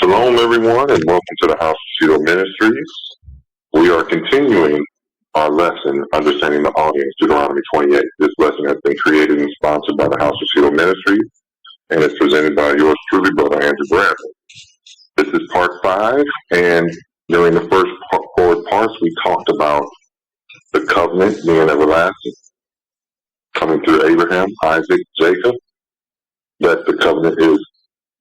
Shalom, everyone, and welcome to the House of Cedo Ministries. We are continuing our lesson, Understanding the Audience, Deuteronomy 28. This lesson has been created and sponsored by the House of Cedo Ministries, and it's presented by yours truly, Brother Andrew Bradley. This is part 5, and during the first 4 parts, we talked about the covenant being everlasting, coming through Abraham, Isaac, Jacob, that the covenant is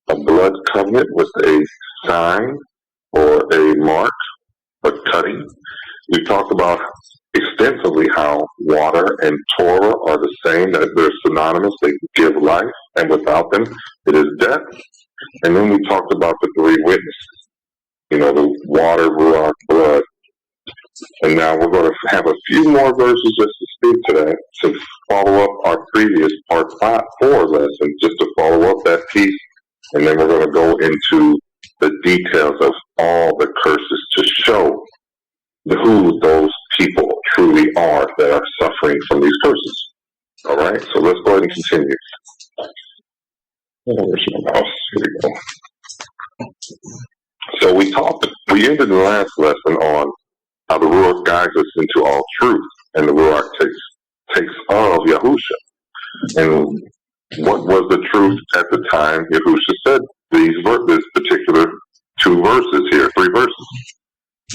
a blood covenant with a sign or a mark, a cutting. We talked about extensively how water and Torah are the same, that they're synonymous, they give life, and without them, it is death. And then we talked about the 3 witnesses, the water, ruach, blood. And now we're going to have a few more verses just to speak to that, to follow up our previous part 4 lesson, just to follow up that piece. And then we're going to go into the details of all the curses to show who those people truly are that are suffering from these curses. All right, so let's go ahead and continue. Where's my mouse? Here we go. So we ended the last lesson on how the Ruach guides us into all truth, and the Ruach takes of Yahusha. And what was the truth at the time Yahusha said this particular 2 verses here, 3 verses?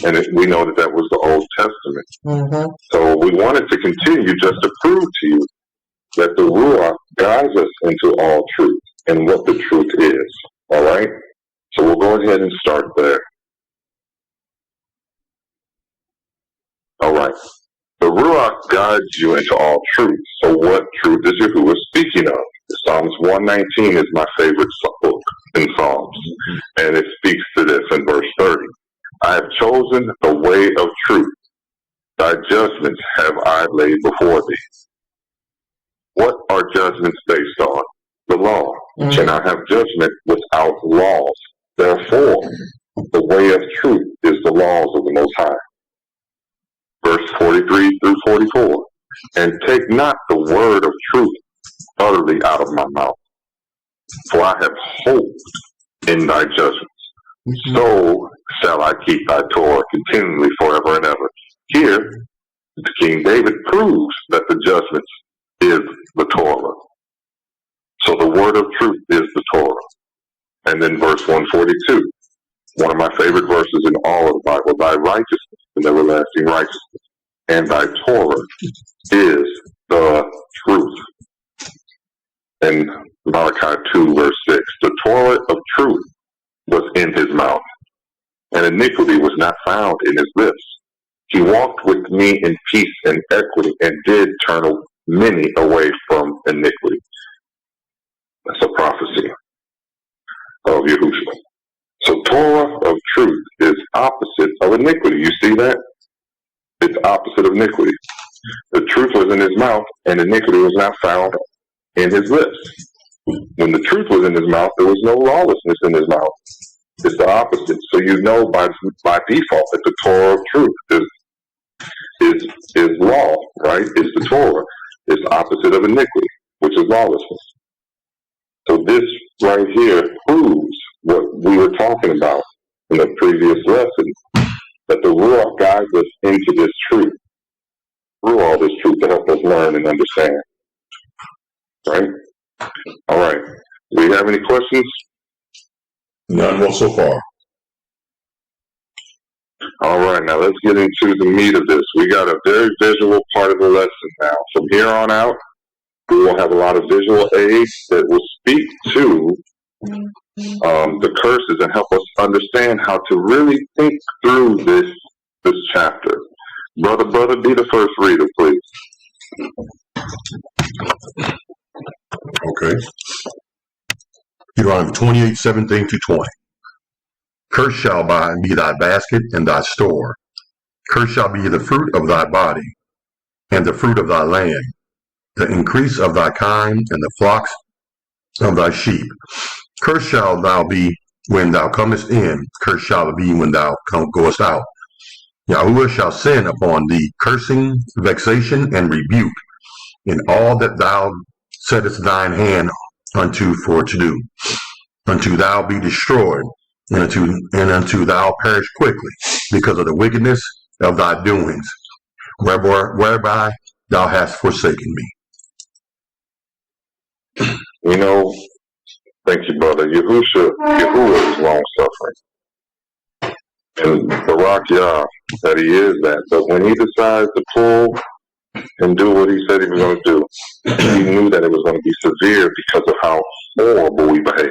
And we know that was the Old Testament. Mm-hmm. So we wanted to continue just to prove to you that the Ruach guides us into all truth and what the truth is. All right? So we'll go ahead and start there. All right. The Ruach guides you into all truth. So what truth is Yahuwah speaking of? Psalms 119 is my favorite book in Psalms, and it speaks to this in verse 30. I have chosen the way of truth. Thy judgments have I laid before thee. What are judgments based on? The law. You cannot have judgment without laws. Therefore, the way of truth is the laws of the Most High. Verse 43 through 44. And take not the word of truth utterly out of my mouth, for I have hoped in thy judgments. Mm-hmm. So shall I keep thy Torah continually forever and ever. Here, King David proves that the judgments is the Torah. So the word of truth is the Torah. And then verse 142, one of my favorite verses in all of the Bible, thy righteousness and everlasting righteousness, and thy Torah is the truth. And Malachi 2, verse 6, the Torah of truth was in his mouth, and iniquity was not found in his lips. He walked with me in peace and equity, and did turn many away from iniquity. That's a prophecy of Yahushua. So Torah of truth is opposite of iniquity. You see that? It's opposite of iniquity. The truth was in his mouth, and iniquity was not found in his lips. When the truth was in his mouth, there was no lawlessness in his mouth. It's the opposite. So you know by default that the Torah of truth is law, right? It's the Torah. It's opposite of iniquity, which is lawlessness. So this right here proves what we were talking about in the previous lesson, that the Ruach guides us into this truth, through all this truth to help us learn and understand. Right? All right. Do you have any questions? None more so far. All right. Now let's get into the meat of this. We got a very visual part of the lesson now. From here on out, we will have a lot of visual aids that will speak to the curses and help us understand how to really think through this chapter. Brother, be the first reader, please. Okay. Deuteronomy 28, 17 to 20. Cursed shall be thy basket and thy store. Cursed shall be the fruit of thy body, and the fruit of thy land, the increase of thy kind, and the flocks of thy sheep. Cursed shall thou be when thou comest in. Cursed shall it be when thou goest out. Yahuwah shall send upon thee cursing, vexation, and rebuke in all that thou settest thine hand unto for to do, unto thou be destroyed, and unto thou perish quickly, because of the wickedness of thy doings, whereby thou hast forsaken me. You know, thank you, brother. Yahuwah is long suffering. And the rock Yah, that he is that. But when he decides to pull and do what he said he was going to do, he knew that it was going to be severe because of how horrible we behaved.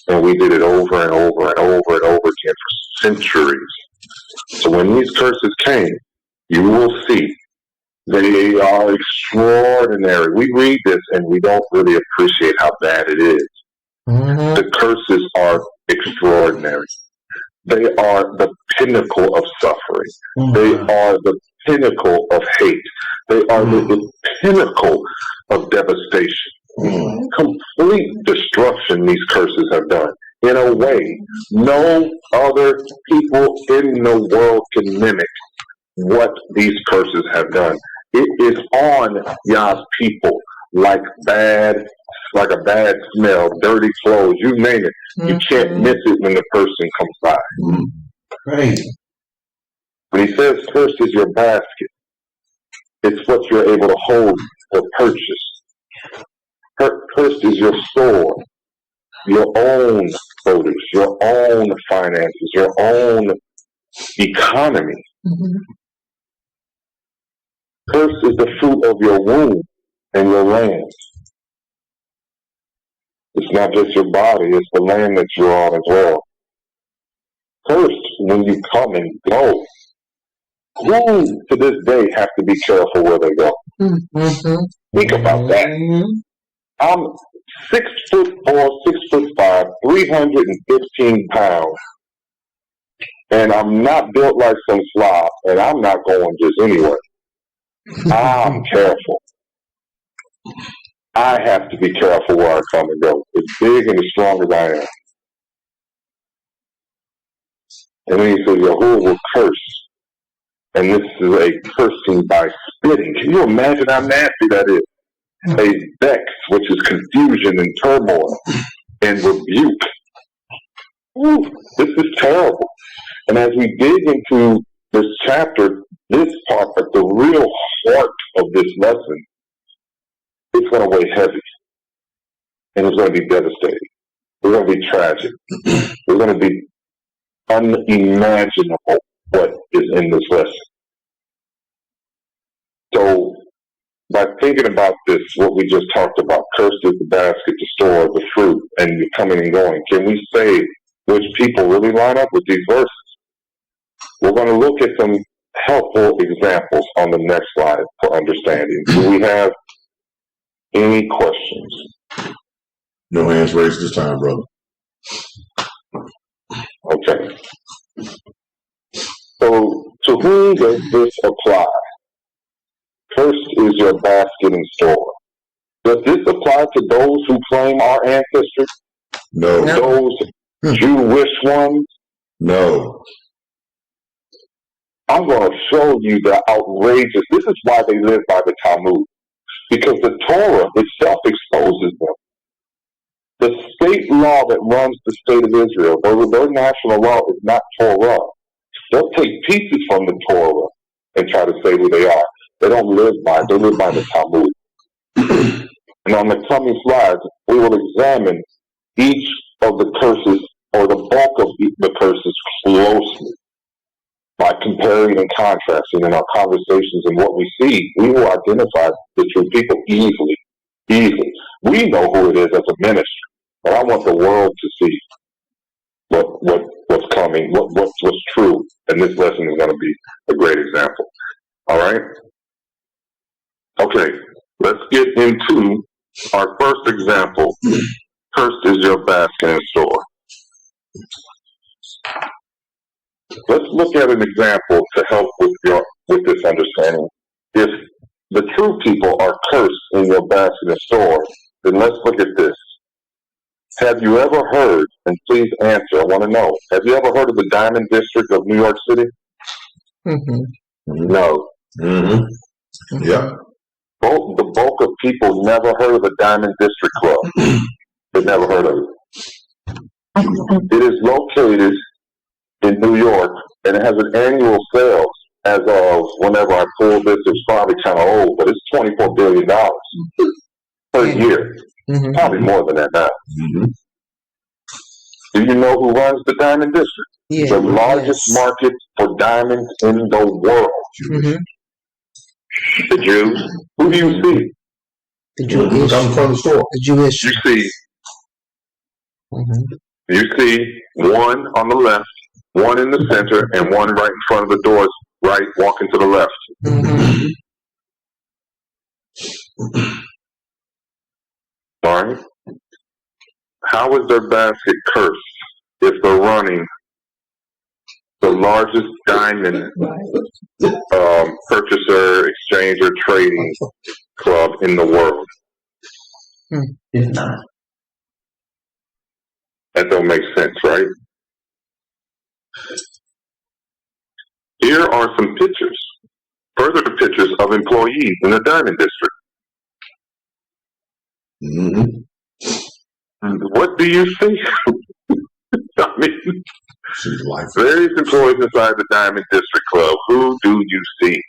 And we did it over and over and over and over again for centuries. So when these curses came, you will see they are extraordinary. We read this and we don't really appreciate how bad it is. The curses are extraordinary. They are the pinnacle of suffering. They are the pinnacle of hate. They are the pinnacle of devastation. Complete destruction these curses have done. In a way, no other people in the world can mimic what these curses have done. It is on Yah's people like a bad smell, dirty clothes, you name it. You can't miss it when the person comes by. Right. When he says cursed is your basket, it's what you're able to hold or purchase. Cursed is your store, your own produce, your own finances, your own economy. Cursed is the fruit of your womb and your land. It's not just your body, it's the land that you're on as well. Cursed when you come and go. Who to this day have to be careful where they go? Think about that. I'm 6'4", 6'5", 315 pounds, and I'm not built like some slob, and I'm not going just anywhere. I'm careful. I have to be careful where I come and go. As big and as strong as I am. And then he says, Yahuwah will curse. And this is a cursing by spitting. Can you imagine how nasty that is? A vex, which is confusion and turmoil and rebuke. Ooh, this is terrible. And as we dig into this chapter, this part, but the real heart of this lesson, it's going to weigh heavy. And it's going to be devastating. It's going to be tragic. It's going to be unimaginable what is in this lesson. So, by thinking about this, what we just talked about, cursed is the basket, the store, the fruit, and you're coming and going, can we say which people really line up with these verses? We're going to look at some helpful examples on the next slide for understanding. Do we have any questions? No hands raised this time, brother. Okay. So, to whom does this apply? Cursed is your basket and store. Does this apply to those who claim our ancestry? No. Those Jewish ones? No. I'm going to show you the outrageous. This is why they live by the Talmud. Because the Torah itself exposes them. The state law that runs the state of Israel, their national law is not Torah. They'll take pieces from the Torah and try to say who they are. They don't live by it. They live by the Talmud. And on the coming slides, we will examine each of the curses or the bulk of the curses closely. By comparing and contrasting in our conversations and what we see, we will identify the true people easily. We know who it is as a ministry, but I want the world to see what's coming, what's true, and this lesson is going to be a great example. All right? Okay, let's get into our first example. Cursed is your basket and store. Let's look at an example to help with this understanding. If the true people are cursed in your basket and store, then let's look at this. Have you ever heard, and please answer, I want to know, have you ever heard of the Diamond District of New York City? No. Yeah. The bulk of people never heard of the Diamond District Club. They've never heard of it. It is located in New York, and it has an annual sales as of whenever I pulled this. It's probably kind of old, but it's $24 billion per year. Probably more than that now. Do you know who runs the Diamond District? Yeah. The largest market for diamonds in the world. The Jews. Who do you see? The Jewish. Come from the store. The Jewish. You see. You see one on the left, one in the center, and one right in front of the doors. Right, walking to the left. All right. How is their basket cursed if they're running the largest diamond purchaser, exchanger, trading club in the world? If not. That don't make sense, right? Here are some pictures, further pictures of employees in the Diamond District. What do you see? I mean, various employees inside the Diamond District Club. Who do you see?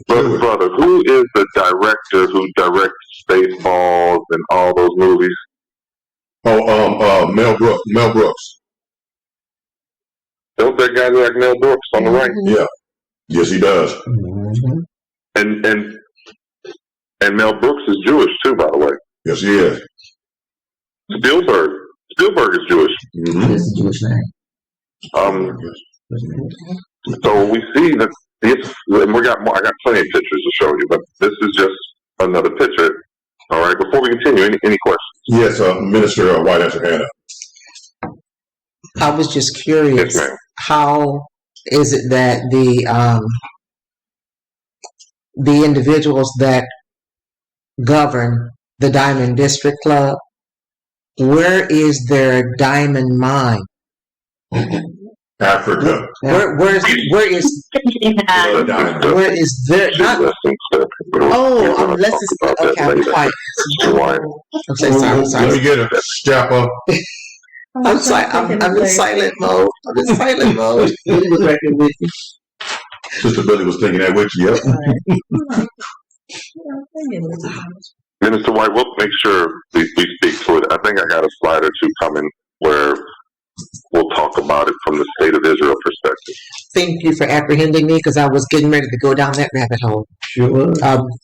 Brother, who is the director who directs Spaceballs and all those movies? Mel Brooks. Don't that guy look like Mel Brooks on the right? Yeah. Yes, he does. And Mel Brooks is Jewish too, by the way. Yes, he is. Spielberg is Jewish. It's a Jewish name. So we see that this, and I got plenty of pictures to show you, but this is just another picture. All right. Before we continue, any questions? Yes, Minister White has her hand up. I was just curious. Yes, ma'am. How is it that the individuals that govern the Diamond District Club, where is their diamond mine? Africa. Where is their not? Oh, let's just okay. I'm quiet. I'm sorry. Let me get a strap up. I'm sorry. I'm in silent mode. Billy was right there with me. Sister Billy was thinking that with you. Yep. Minister White, we'll make sure we speak to it. I think I got a slide or two coming where we'll talk about it from the State of Israel perspective. Thank you for apprehending me because I was getting ready to go down that rabbit hole. Sure.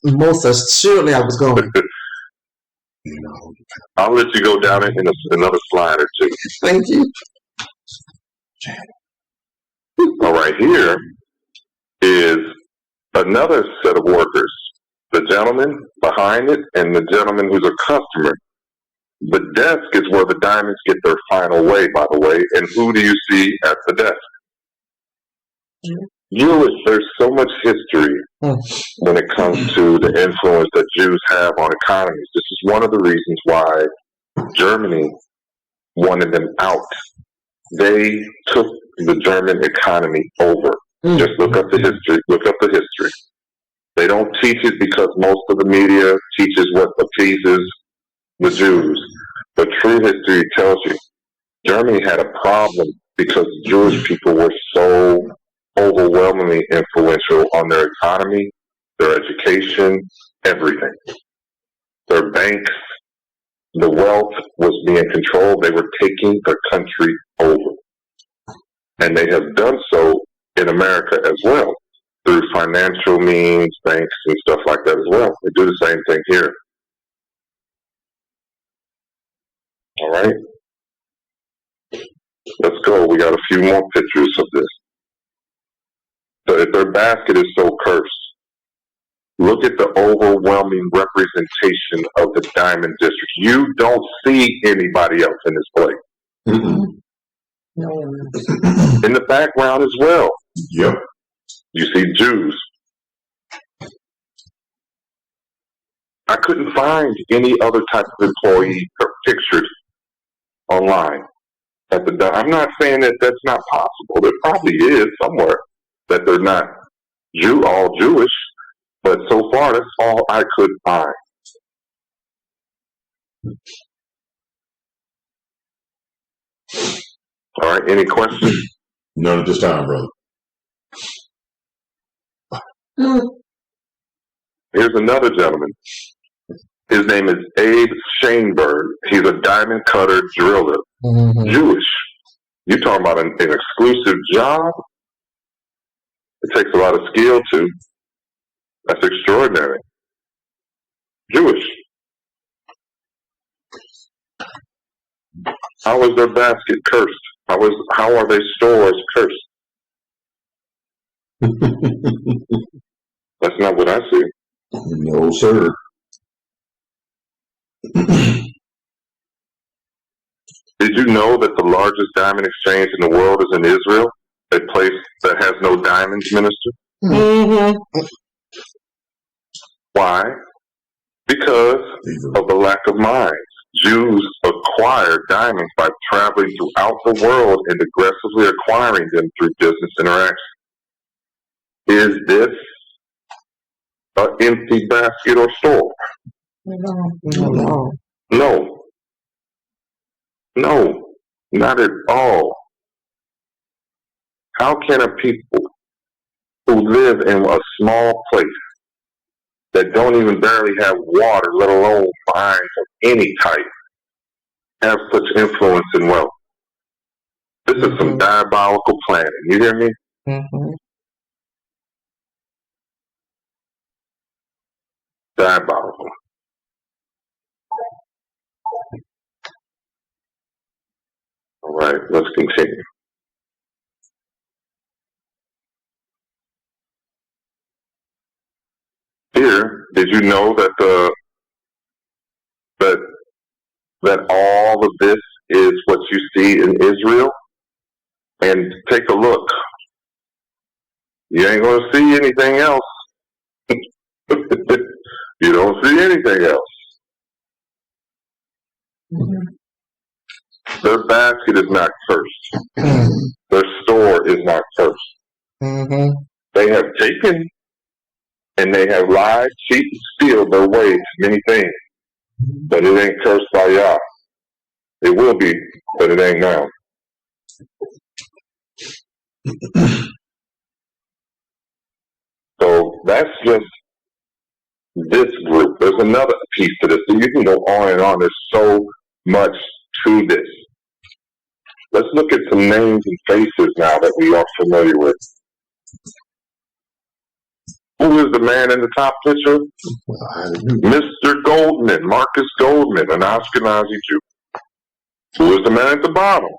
Most surely I was going. I'll let you go down it in another slide or two. Thank you. All right, here is another set of workers. The gentleman behind it and the gentleman who's a customer. The desk is where the diamonds get their final way, by the way. And who do you see at the desk? Jewish. There's so much history when it comes to the influence that Jews have on economies. This is one of the reasons why Germany wanted them out. They took the German economy over. Just look up the history. They don't teach it because most of the media teaches what appeases the Jews. But true history tells you Germany had a problem because Jewish people were so overwhelmingly influential on their economy, their education, everything. Their banks, the wealth was being controlled. They were taking the country over. And they have done so in America as well, through financial means, banks, and stuff like that as well. They do the same thing here. All right. Let's go. We got a few more pictures of this. So if their basket is so cursed, look at the overwhelming representation of the Diamond District. You don't see anybody else in this place. In the background as well. Yep. You see Jews. I couldn't find any other type of employee pictured online. I'm not saying that that's not possible. There probably is somewhere that they're not all Jewish, but so far that's all I could find. All right, any questions? None at this time, brother. Here's another gentleman. His name is Abe Shainberg. He's a diamond cutter driller. Jewish. You're talking about an exclusive job? It takes a lot of skill, too. That's extraordinary. Jewish. How is their basket cursed? How are their stores cursed? That's not what I see. No, sir. Did you know that the largest diamond exchange in the world is in Israel? A place that has no diamonds, minister? Why? Because of the lack of mines. Jews acquired diamonds by traveling throughout the world and aggressively acquiring them through business interaction. Is this an empty basket or store? No. No, not at all. How can a people who live in a small place that don't even barely have water, let alone mines of any type, have such influence and wealth? This is some diabolical planning. You hear me? Diabolical. All right, let's continue. Here, did you know that that all of this is what you see in Israel? And take a look. You ain't going to see anything else. You don't see anything else. Their basket is not cursed. Their store is not cursed. They have taken and they have lied, cheated, steal their way to many things. But it ain't cursed by Yah. It will be, but it ain't now. So that's just this group. There's another piece to this. So you can go on and on. There's so much to this. Let's look at some names and faces now that we are familiar with. Who is the man in the top picture? Mr. Goldman, Marcus Goldman, an Ashkenazi Jew. Who is the man at the bottom?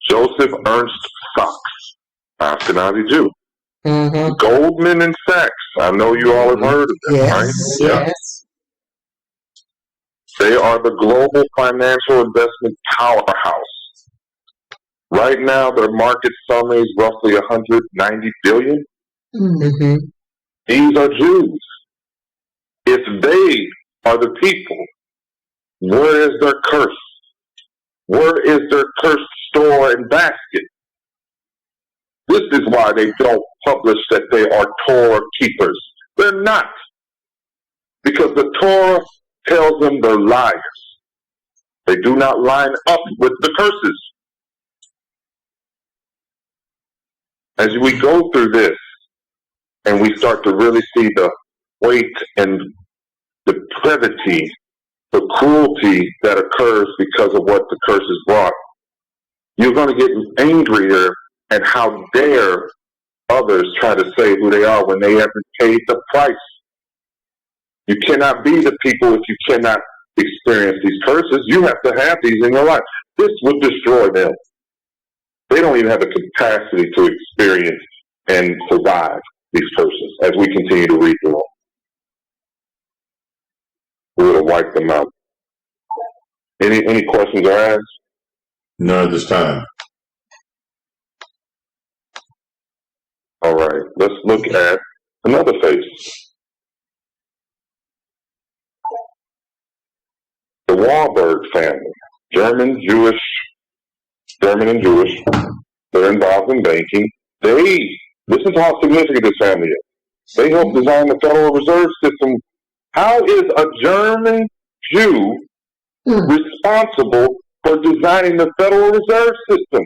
Joseph Ernst Sachs, Ashkenazi Jew. Goldman and Sachs. I know you all have heard of them, right? Yes. They are the global financial investment powerhouse. Right now, their market summary is roughly $190 billion. These are Jews. If they are the people, where is their curse? Where is their cursed store and basket? This is why they don't publish that they are Torah keepers. They're not. Because the Torah tells them they're liars. They do not line up with the curses. As we go through this, and we start to really see the weight and the depravity, the cruelty that occurs because of what the curse has brought, you're going to get angrier at how dare others try to say who they are when they haven't paid the price. You cannot be the people if you cannot experience these curses. You have to have these in your life. This would destroy them. They don't even have the capacity to experience and survive these curses as we continue to read the law. We would have wiped them out. Any questions or asks? None at this time. All right, let's look at another face. The Wahlberg family, German and Jewish. They're involved in banking. This is how significant this family is. They helped design the Federal Reserve System. How is a German Jew responsible for designing the Federal Reserve System.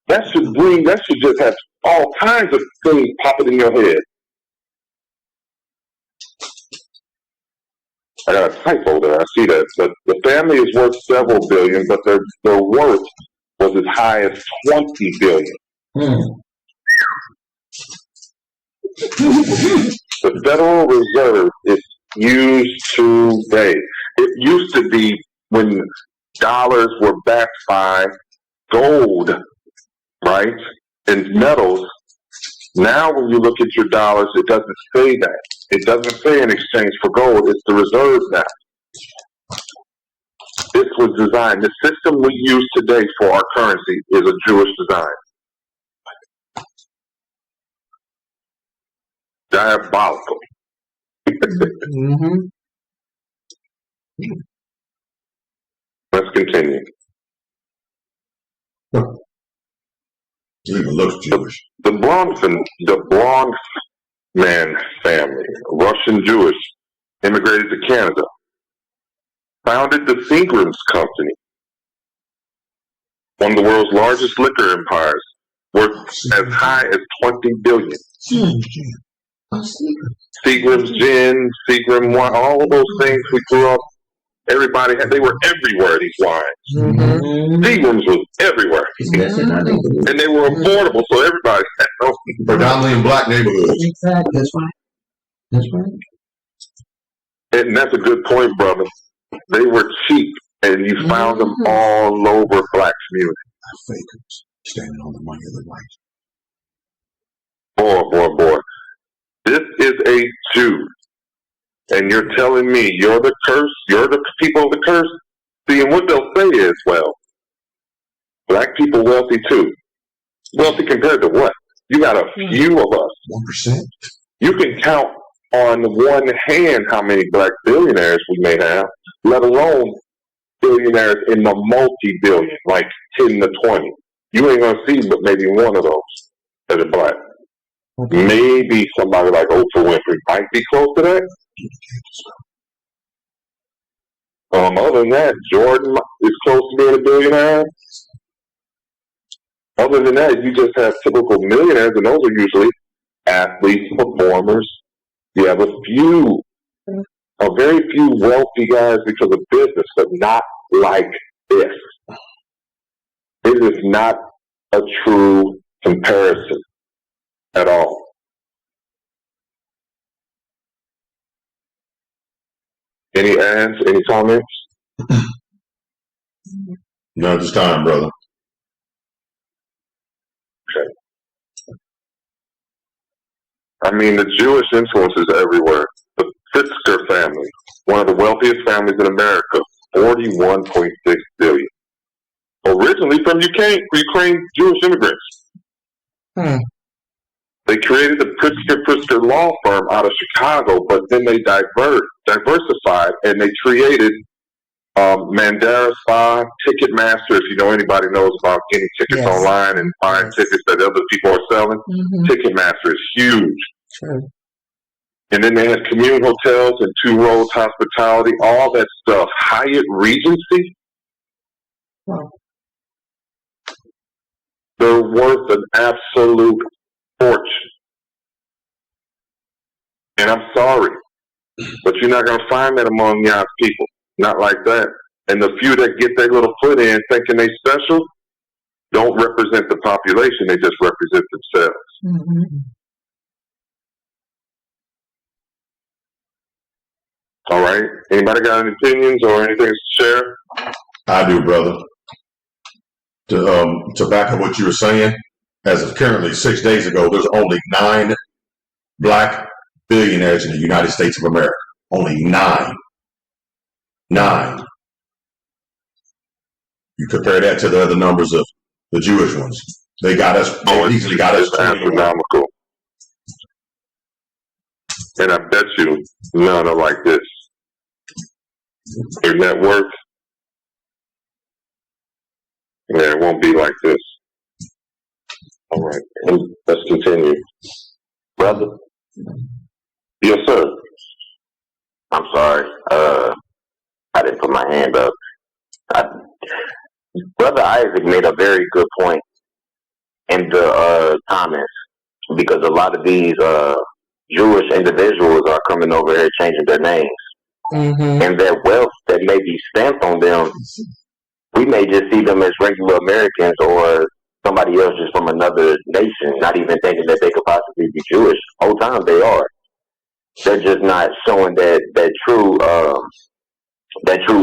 That should just have all kinds of things popping in your head. I got a typo there, I see that. But the family is worth several billion, but their worth was as high as 20 billion. The Federal Reserve is used today. It used to be when dollars were backed by gold, right, and metals. Now when you look at your dollars, it doesn't say that. It doesn't say in exchange for gold. It's the reserve now. This was designed. The system we use today for our currency is a Jewish design. Diabolical. Let's continue. It even looks Jewish. The Bronfman family, Russian Jewish, immigrated to Canada, founded the Seagram's Company, one of the world's largest liquor empires, worth as high as 20 billion. Seagram's gin, Seagram wine, all of those things we grew up. Everybody they were everywhere, these wines. Seagram's was everywhere. And they were affordable, so everybody had them. Predominantly in black neighborhoods. Exactly. That's right. That's right. And that's a good point, brother. They were cheap, and you found them all over black communities. Fakers standing on the money of the white. Boy. This is a Jew. And you're telling me you're the curse? You're the people of the curse? See, and what they'll say is, well, black people wealthy too. Wealthy compared to what? You got a few of us. 1%. You can count on one hand how many black billionaires we may have, let alone billionaires in the multi-billion, like 10 to 20. You ain't going to see but maybe one of those that are black. Maybe somebody like Oprah Winfrey might be close to that. Other than that, Jordan is close to being a billionaire. Other than that, you just have typical millionaires, and those are usually athletes, performers. You have a very few wealthy guys because of business, but not like this. It is not a true comparison at all. Any ads? Any comments? None at this time, brother. Okay. I mean, the Jewish influence is everywhere. The Pritzker family, one of the wealthiest families in America, 41.6 billion. Originally from Ukraine Jewish immigrants. They created the Pritzker law firm out of Chicago, but then they diversified, and they created Mandara Spa, Ticketmaster. If you know anybody knows about getting tickets online and buying tickets that other people are selling, Ticketmaster is huge. Sure. And then they had Commune Hotels and Two Roads Hospitality, all that stuff. Hyatt Regency. Wow. They're worth an absolute fortune. And I'm sorry, but you're not going to find that among God's people. Not like that. And the few that get their little foot in thinking they special don't represent the population. They just represent themselves. All right. Anybody got any opinions or anything to share? I do, brother. To back up what you were saying, as of currently 6 days ago, there's only 9 black billionaires in the United States of America. Only 9. 9. You compare that to the other numbers of the Jewish ones. They got us. They easily got us. Astronomical. And I bet you none are like this. Your net worth, it won't be like this. All right, let's continue. Brother? Yes, sir. I'm sorry. I didn't put my hand up. Brother Isaac made a very good point in the comments, because a lot of these Jewish individuals are coming over here changing their names, and their wealth that may be stamped on them, we may just see them as regular Americans or somebody else just from another nation, not even thinking that they could possibly be Jewish. Whole time they are. They're just not showing that true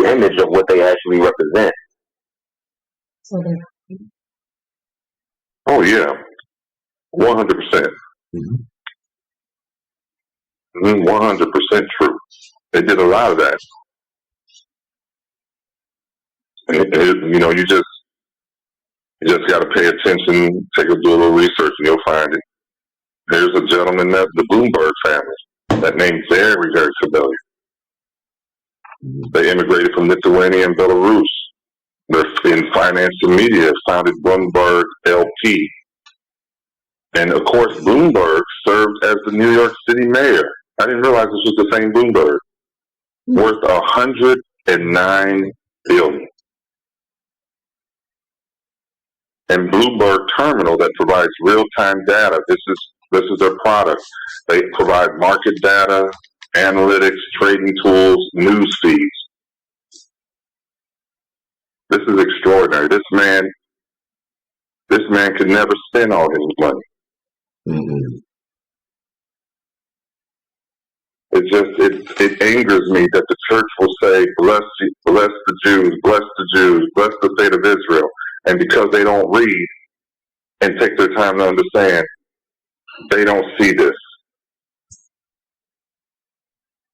image of what they actually represent. Oh yeah, 100%. 100% true. They did a lot of that. And you just got to pay attention, do a little research, and you'll find it. There's a gentleman, the Bloomberg family, that name's very, very familiar. They immigrated from Lithuania and Belarus. They're in finance and media, founded Bloomberg LP. And of course, Bloomberg served as the New York City mayor. I didn't realize this was the same Bloomberg. Worth $109 billion. And Bloomberg Terminal, that provides real-time data. This is their product. They provide market data, analytics, trading tools, news feeds. This is extraordinary. This man could never spend all his money. It angers me that the church will say, bless the Jews, bless the Jews, bless the state of Israel. And because they don't read and take their time to understand, they don't see this.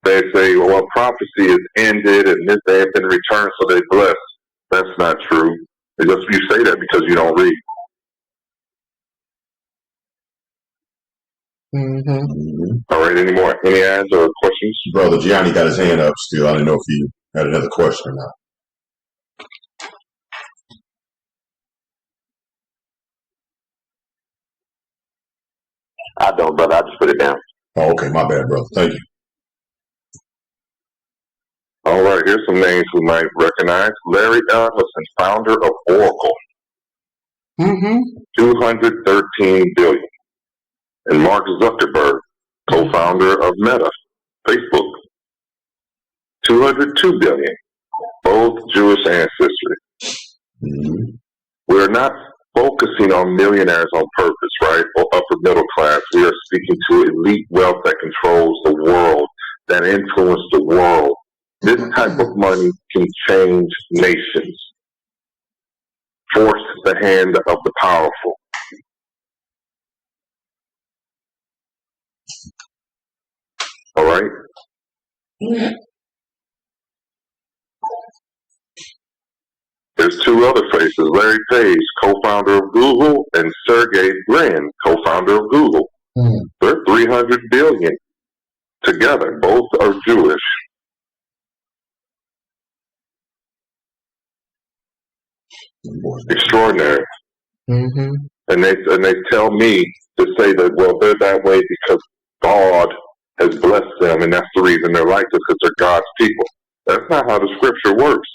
They say, well, prophecy is ended and this they have been returned, so they bless. That's not true. You say that because you don't read. All right, any ads or questions? Brother Gianni got his hand up still. I didn't know if you had another question or not. I don't, brother. I just put it down. Oh, okay, my bad, brother. Thank you. All right, here's some names we might recognize. Larry Ellison, founder of Oracle. $213 billion. And Mark Zuckerberg, co-founder of Meta, Facebook. $202 billion. Both Jewish ancestry. We're not focusing on millionaires on purpose, right? Or upper middle class. We are speaking to elite wealth that controls the world, that influence the world. This type of money can change nations, force the hand of the powerful. All right? There's two other faces, Larry Page, co-founder of Google, and Sergey Brin, co-founder of Google. They're $300 billion together. Both are Jewish. Extraordinary. And they tell me to say that, well, they're that way because God has blessed them, and that's the reason they're like this, because they're God's people. That's not how the scripture works.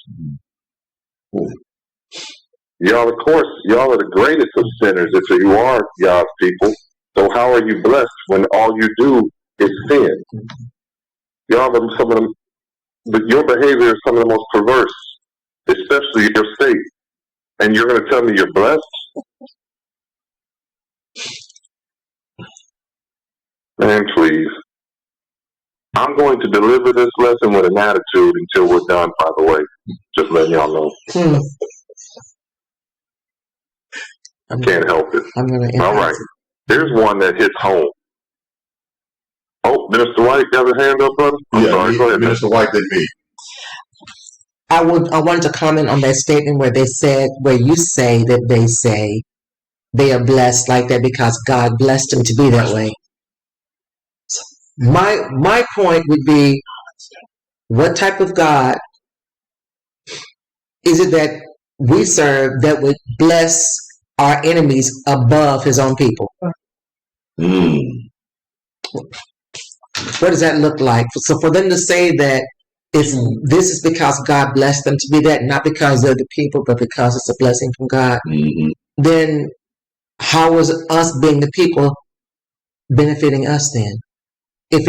Y'all, of course, y'all are the greatest of sinners if you are God's people. So how are you blessed when all you do is sin? Y'all are some of them, but your behavior is some of the most perverse, especially your state. And you're going to tell me you're blessed? Man, please. I'm going to deliver this lesson with an attitude until we're done, by the way. Just letting y'all know. I can't help it. All right. Here's one that hits home. Oh, Minister White got his hand up, brother? I'm sorry. Go ahead, Minister White did me. I wanted to comment on that statement where you say that they say they are blessed like that because God blessed them to be that way. My point would be, what type of God is it that we serve that would bless our enemies above his own people? What does that look like? So for them to say that This is because God blessed them to be that, not because they're the people, but because it's a blessing from God. Mm-hmm. Then how was us being the people benefiting us then? If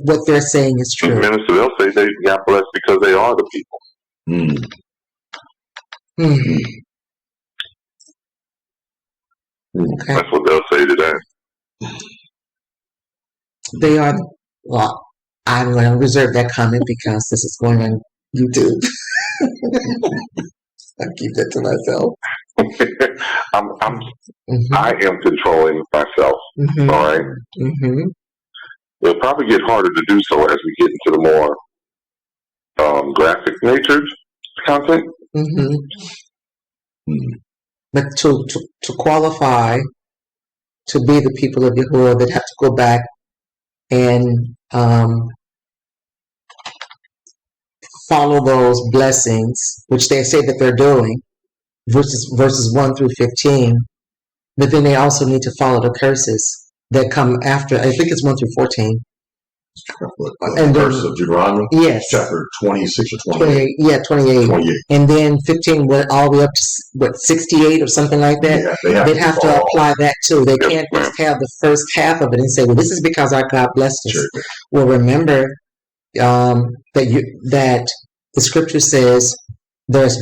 what they're saying is true. Minister, they'll say they got blessed because they are the people. Mm. Mm. Okay. That's what they'll say to that. They are, well, I'm going to reserve that comment because this is going on YouTube. I'll keep that to myself. Mm-hmm. I am controlling myself. Mm-hmm. All right. Mm-hmm. It'll probably get harder to do so as we get into the more graphic natured content. Mm-hmm. But to qualify to be the people of Yahuwah, they'd have to go back and follow those blessings, which they say that they're doing, verses 1 through 15. But then they also need to follow the curses that come after. I think it's 1 through 14. And verse of Deuteronomy? Yes. Chapter 26 or 28? Yeah, 28. And then 15 went all the way up to, 68 or something like that? Yeah, they'd have to apply that too. They can't just have the first half of it and say, well, this is because our God blessed us. Sure. Well, remember that the scripture says there's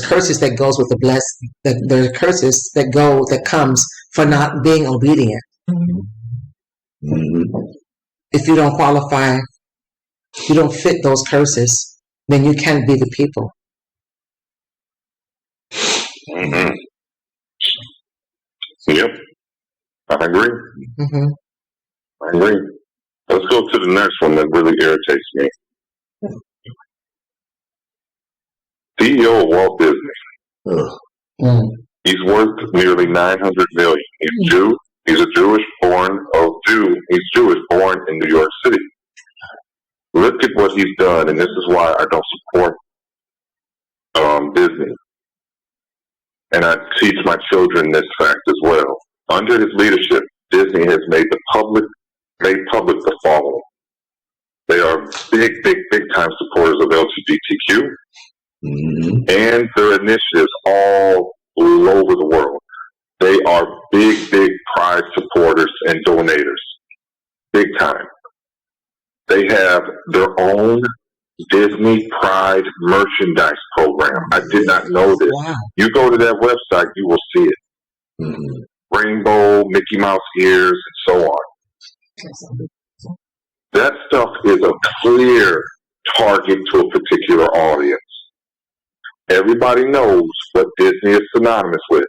curses that goes with the blessing. There's curses that comes for not being obedient. Mm-hmm. If you don't qualify, you don't fit those curses, then you can't be the people. Mm-hmm. Yep, I agree. Mm-hmm. I agree. Let's go to the next one that really irritates me. CEO of Walt Disney. He's worth nearly $900 million. He's Jew. He's a Jewish born He's Jewish, born in New York City. Look at what he's done, and this is why I don't support Disney. And I teach my children this fact as well. Under his leadership, Disney has made public the following. They are big time supporters of LGBTQ and their initiatives all over the world. They are big Pride supporters and donators. Big time. They have their own Disney Pride merchandise program. I did not know this. Wow. You go to their website, you will see it. Rainbow, Mickey Mouse ears, and so on. That stuff is a clear target to a particular audience. Everybody knows what Disney is synonymous with.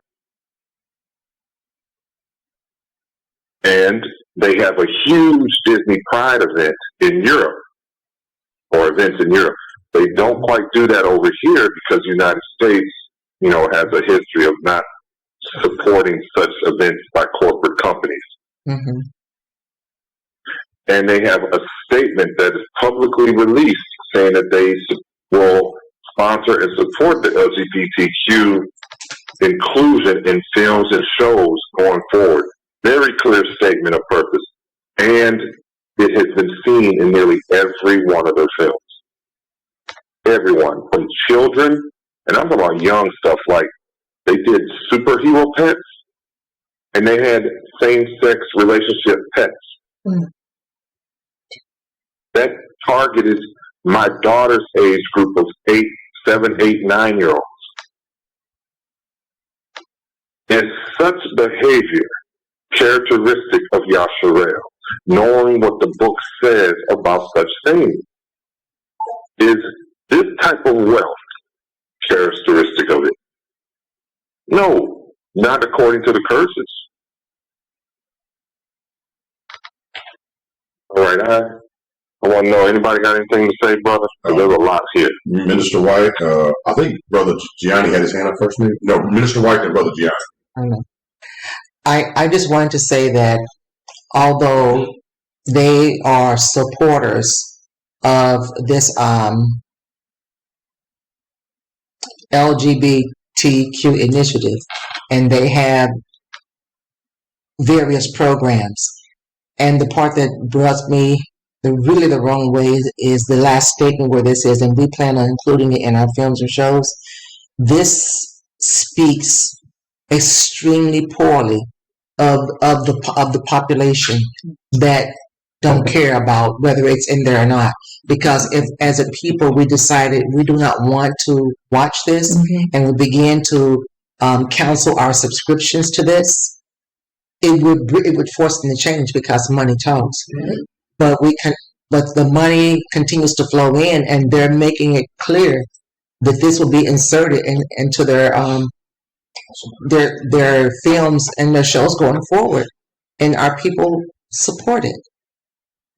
And they have a huge Disney Pride event in Europe, or events in Europe. They don't quite do that over here because the United States, has a history of not supporting such events by corporate companies. Mm-hmm. And they have a statement that is publicly released saying that they will sponsor and support the LGBTQ inclusion in films and shows going forward. Very clear statement of purpose. And it has been seen in nearly every one of their films. Everyone, from children, and I'm talking about young stuff, like they did superhero pets, and they had same-sex relationship pets. That targeted my daughter's age group of 7, 8, 9-year-olds. And such behavior, characteristic of Yashar, knowing what the book says about such things, is this type of wealth characteristic of it? No, not according to the curses. All right, I want to know, anybody got anything to say, brother? There's a lot here. Minister White, I think Brother Gianni had his hand up first. Maybe? No, Minister White and Brother Gianni. I don't know. I just wanted to say that although they are supporters of this LGBTQ initiative, and they have various programs, and the part that brought me the wrong way is the last statement where this says, and we plan on including it in our films or shows. This speaks extremely poorly of the population that don't care about whether it's in there or not. Because if, as a people, we decided we do not want to watch this, and we begin to cancel our subscriptions to this, it would force them to change because money talks. But the money continues to flow in, and they're making it clear that this will be inserted into their films and their shows going forward, and our people support it.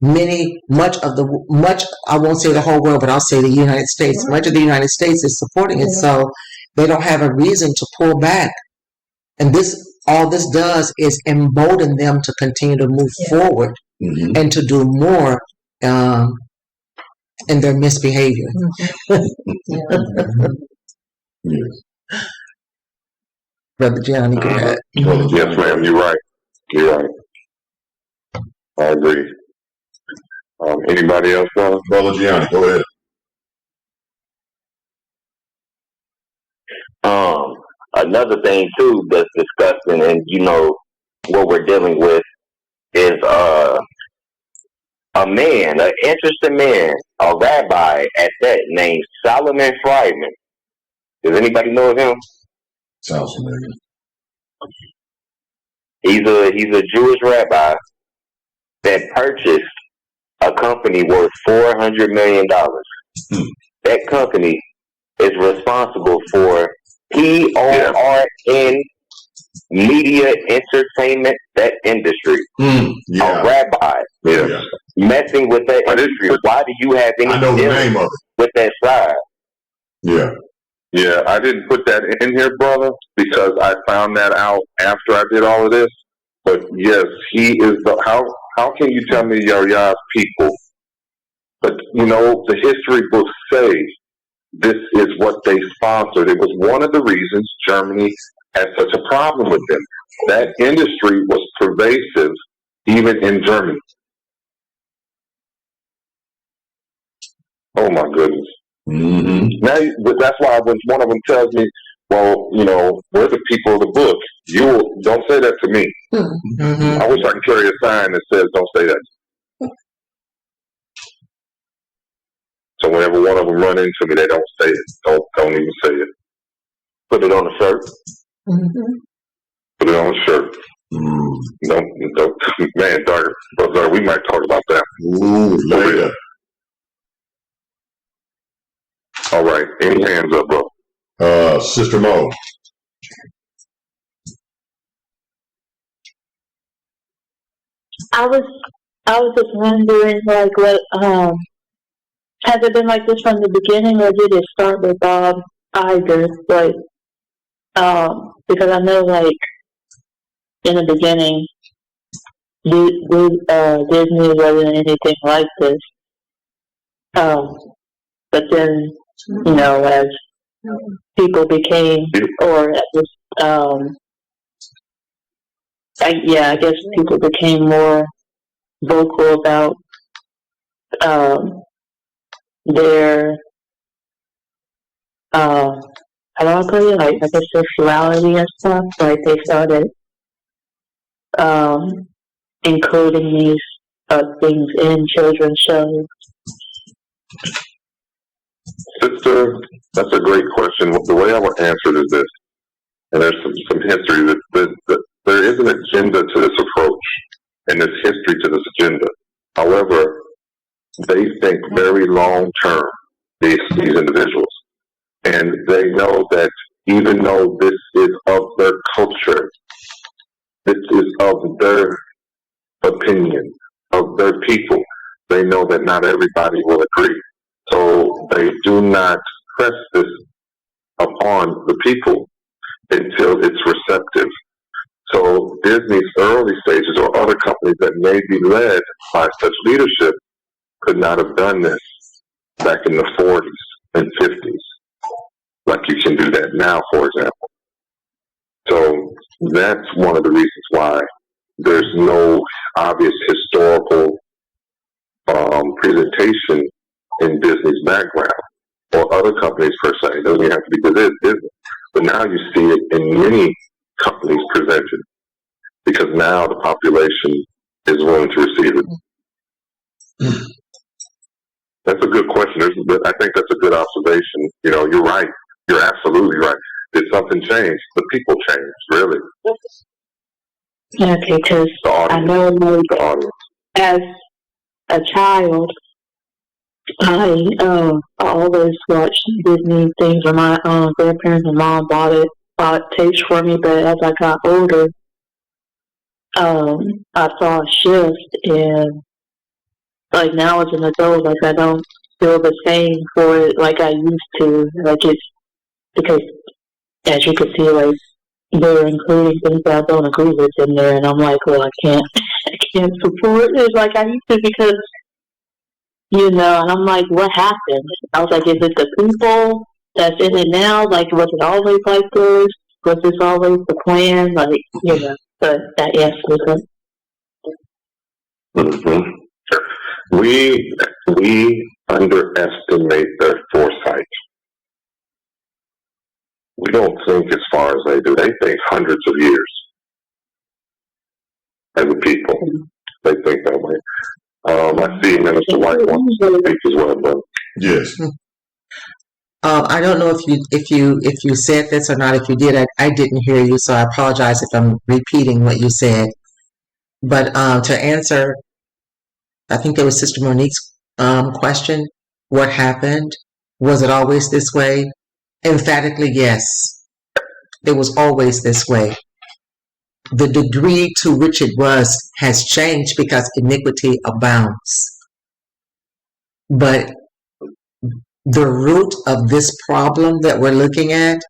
Much, I won't say the whole world, but I'll say the United States. Much of the United States is supporting it, so they don't have a reason to pull back. And all this does is embolden them to continue to move forward and to do more in their misbehavior. Brother Johnny, go ahead. Yes, ma'am, you're right. You're right. I agree. Anybody else, Brother Gianni, go ahead. Another thing too that's disgusting, and what we're dealing with is a man, an interesting man, a rabbi at that, named Solomon Friedman. Does anybody know of him? Sounds familiar. He's a Jewish rabbi that purchased a company worth $400 million. That company is responsible for PORN, media, entertainment, that industry. A rabbi messing with that industry. Why do you have any dealings with that side? Yeah, I didn't put that in here, brother, because I found that out after I did all of this. But yes, he is how can you tell me Yahya's people? But the history books say this is what they sponsored. It was one of the reasons Germany had such a problem with them. That industry was pervasive even in Germany. Oh my goodness. Now that's why when one of them tells me, well, we're the people of the book, don't say that to me. I wish I could carry a sign that says don't say that. So whenever one of them run into me, they don't say it. Don't even say it. Put it on a shirt. Put it on a shirt. Don't, man, brother, we might talk about that. Later. All right. Any hands up, bro? Sister Mo. I was just wondering, like, what has it been like this from the beginning, or did it start with Bob Iger? Like, because I know, like, in the beginning, Disney wasn't anything like this. But then, as people became, or at least, I guess people became more vocal about their how do I put it? Like, I guess sexuality and stuff. Like, they started including these things in children's shows. Sister, that's a great question. The way I would answer it is this, and there's some history that there is an agenda to this approach, and there's history to this agenda. However, they think very long term, these individuals, and they know that even though this is of their culture, this is of their opinion, of their people, they know that not everybody will agree. So they do not press this upon the people until it's receptive. So Disney's early stages, or other companies that may be led by such leadership, could not have done this back in the 40s and 50s, like you can do that now, for example. So that's one of the reasons why there's no obvious historical presentation in Disney's background or other companies per se. It doesn't even have to be because it's Disney. But now you see it in many companies presented because now the population is willing to receive it. That's a good question. I think that's a good observation. You know, you're right. You're absolutely right. Did something change? The people changed, really. Okay, because I know, like, The audience. as a child, I always watched Disney things, or my grandparents and mom bought tapes for me. But as I got older, I saw a shift, and like now as an adult, like I don't feel the same for it like I used to. Like it's because, as you can see, like they're including things that I don't agree with in there, and I'm like, well, I can't, I can't support it like I used to because. And I'm like, what happened? I was like, is it the people that's in it now? Like, was it always like this? Was this always the plan? Like, but that answers it. Mm-hmm. We underestimate their foresight. We don't think as far as they do. They think hundreds of years. As a people, they think that way. I see Minister White wants to speak as well, but Yes. I don't know if you said this or not. If you did, I didn't hear you, so I apologize if I'm repeating what you said. But to answer, I think it was Sister Monique's question. What happened? Was it always this way? Emphatically, yes. It was always this way. The degree to which it was has changed because iniquity abounds. But the root of this problem that we're looking at,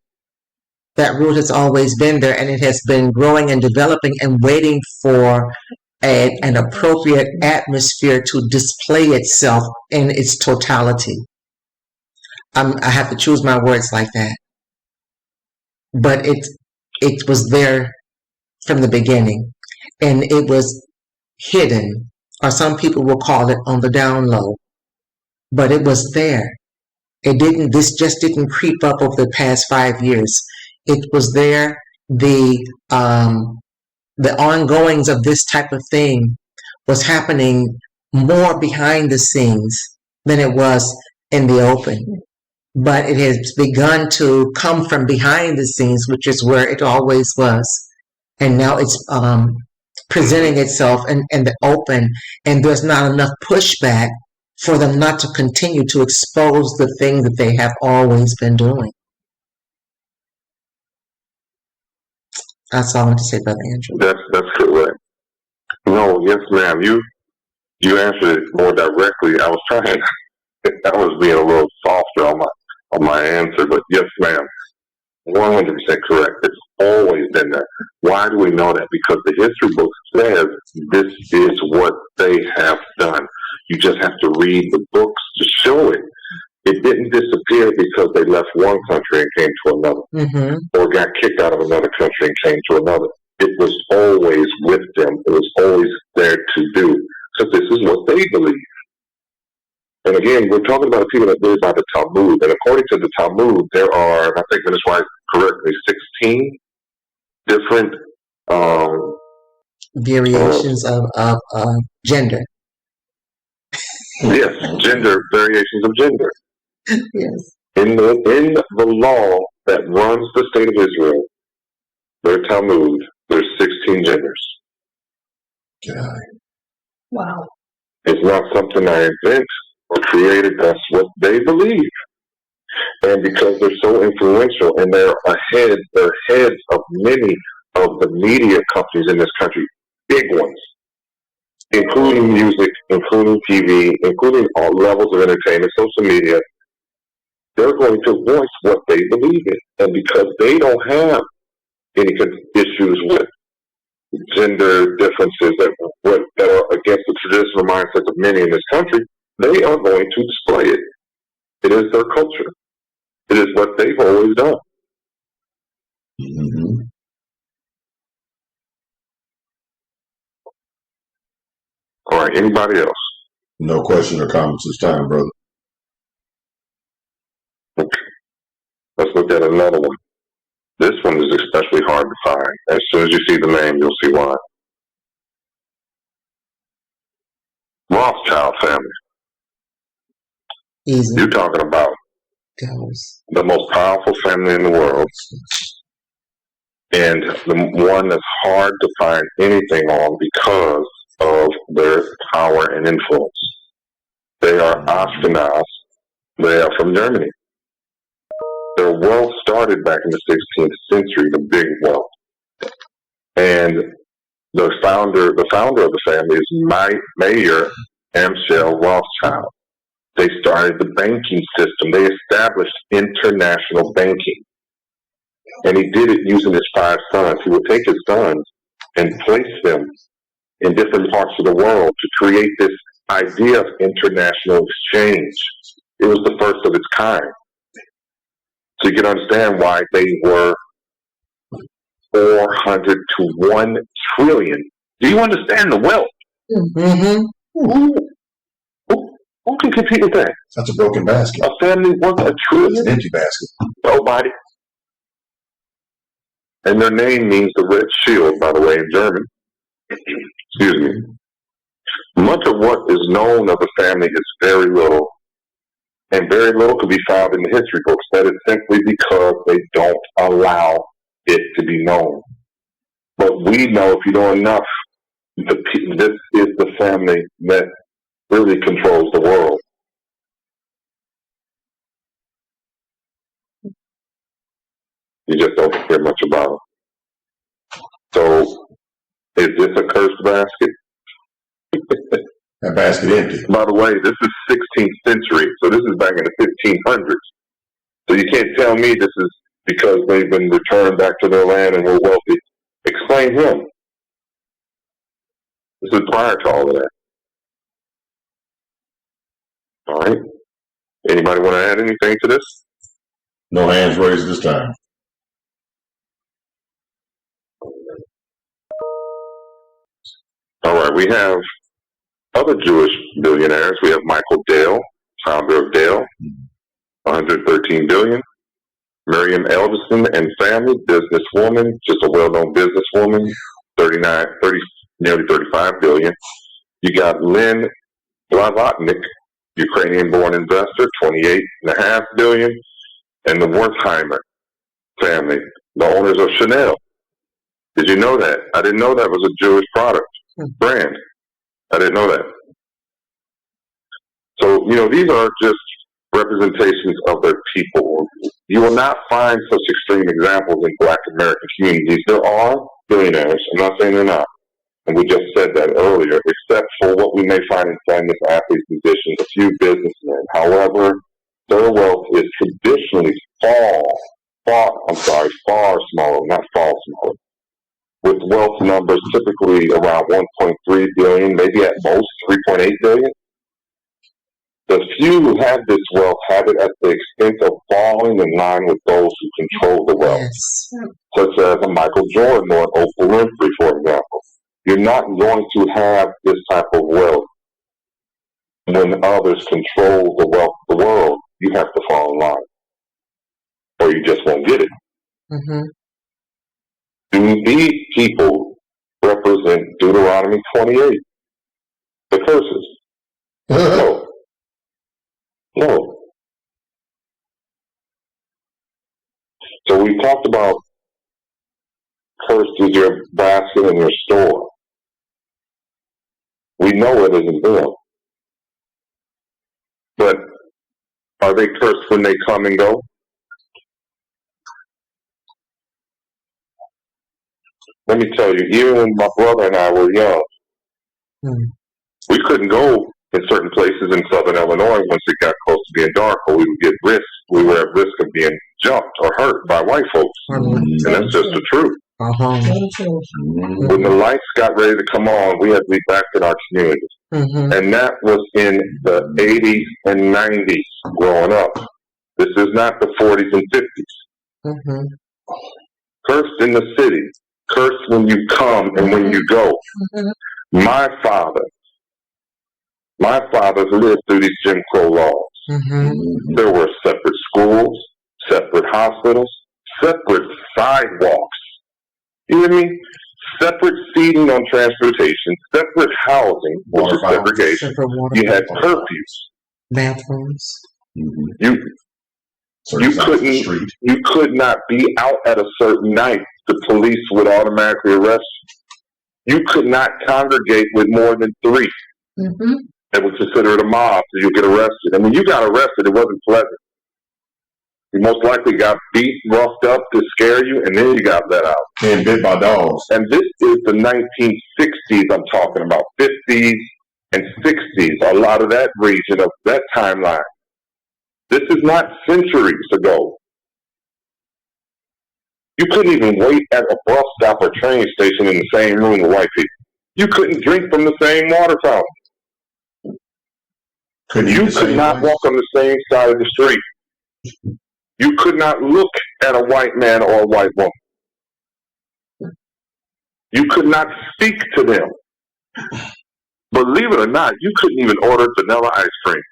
that root has always been there, and it has been growing and developing and waiting for an appropriate atmosphere to display itself in its totality. I have to choose my words like that. But it was there from the beginning, and it was hidden, or some people will call it on the down low, but it was there. This just didn't creep up over the past 5 years. It was there. The ongoings of this type of thing was happening more behind the scenes than it was in the open. But it has begun to come from behind the scenes, which is where it always was. And now it's presenting itself in the open, and there's not enough pushback for them not to continue to expose the thing that they have always been doing. That's all I want to say, Brother Andrew. that's correct. No, yes, ma'am. You answered it more directly. I was trying. I was being a little softer on my answer, but yes, ma'am. 100% correct. It's always been there. Why do we know that? Because the history book says this is what they have done. You just have to read the books to show it. It didn't disappear because they left one country and came to another, or got kicked out of another country and came to another. It was always with them. It was always there to do. So this is what they believe. And again, we're talking about people that live by the Talmud. And according to the Talmud, there are, I think Minister White correctly, 16 different variations of gender. Yes, gender variations of gender. Yes. In the law that runs the state of Israel, their Talmud, there's 16 genders. God. Wow. It's not something I invent or created. That's what they believe. And because they're so influential and they're heads of many of the media companies in this country, big ones, including music, including TV, including all levels of entertainment, social media, they're going to voice what they believe in. And because they don't have any issues with gender differences that are against the traditional mindsets of many in this country, they are going to display it. It is their culture. It is what they've always done. Mm-hmm. All right, anybody else? No question or comments this time, brother. Okay. Let's look at another one. This one is especially hard to find. As soon as you see the name, you'll see why. Rothschild family. Easy. You're talking about Goes. the most powerful family in the world, and the one that's hard to find anything on because of their power and influence. They are Ashkenaz. They are from Germany. Their wealth started back in the 16th century, the big wealth. And the founder of the family is Mayer Amschel Rothschild. They started the banking system. They established international banking. And he did it using his 5 sons. He would take his sons and place them in different parts of the world to create this idea of international exchange. It was the first of its kind. So you can understand why they were 400 to 1 trillion. Do you understand the wealth? Mm-hmm. Who can compete with that? That's a broken basket. A family worth $1 It's trillion? an empty basket. Nobody. And their name means the red shield, by the way, in German. Excuse me. Much of what is known of the family is very little, and very little can be found in the history books. That is simply because they don't allow it to be known. But we know, if you know enough, this is the family that really controls the world. You just don't hear much about them. So, is this a cursed basket? That basket empty. By the way, this is 16th century, so this is back in the 1500s. So you can't tell me this is because they've been returned back to their land and were wealthy. Explain him. This is prior to all of that. All right. Anybody want to add anything to this? No hands raised this time. All right. We have other Jewish billionaires. We have Michael Dell, founder of Dell, 113 billion. Miriam Elderson and family, businesswoman, just a well-known businesswoman, nearly 35 billion. You got Lynn Blavatnik, Ukrainian-born investor, 28.5 billion, and the Wertheimer family, the owners of Chanel. Did you know that? I didn't know that was a Jewish product brand. I didn't know that. So, these are just representations of their people. You will not find such extreme examples in Black American communities. There are billionaires. I'm not saying they're not. And we just said that earlier, except for what we may find in famous athletes, musicians, a few businessmen. However, their wealth is traditionally far smaller, not far smaller, with wealth numbers typically around 1.3 billion, maybe at most 3.8 billion. The few who have this wealth have it at the expense of falling in line with those who control the wealth, Yes. such as a Michael Jordan or an Oprah Winfrey, for example. You're not going to have this type of wealth when others control the wealth of the world. You have to fall in line, or you just won't get it. Mm-hmm. Do these people represent Deuteronomy 28, the curses? No. No. So we talked about cursed is your basket and your store. We know it isn't them. But are they cursed when they come and go? Let me tell you, even when my brother and I were young, we couldn't go in certain places in southern Illinois once it got close to being dark, or we were at risk of being jumped or hurt by white folks. And that's just the truth. When the lights got ready to come on, we had to be back in our communities. And that was in the 80s and 90s growing up. This is not the 40s and 50s. Cursed in the city. Cursed when you come and when you go. My father My fathers lived through these Jim Crow laws. Mm-hmm. There were separate schools, separate hospitals, separate sidewalks. You hear me? Separate seating on transportation, separate housing, which is segregation. Separate water. You had curfews. Bathrooms. You could not be out at a certain night. The police would automatically arrest you. You could not congregate with more than 3. Mm-hmm. They would consider it a mob, so you get arrested. And when you got arrested, it wasn't pleasant. You most likely got beat, roughed up to scare you, and then you got let out. And bit by dogs. And this is the 1960s I'm talking about, 50s and 60s, a lot of that region of that timeline. This is not centuries ago. You couldn't even wait at a bus stop or train station in the same room with white people. You couldn't drink from the same water fountain. You could not walk on the same side of the street. You could not look at a white man or a white woman. You could not speak to them. Believe it or not, you couldn't even order vanilla ice cream.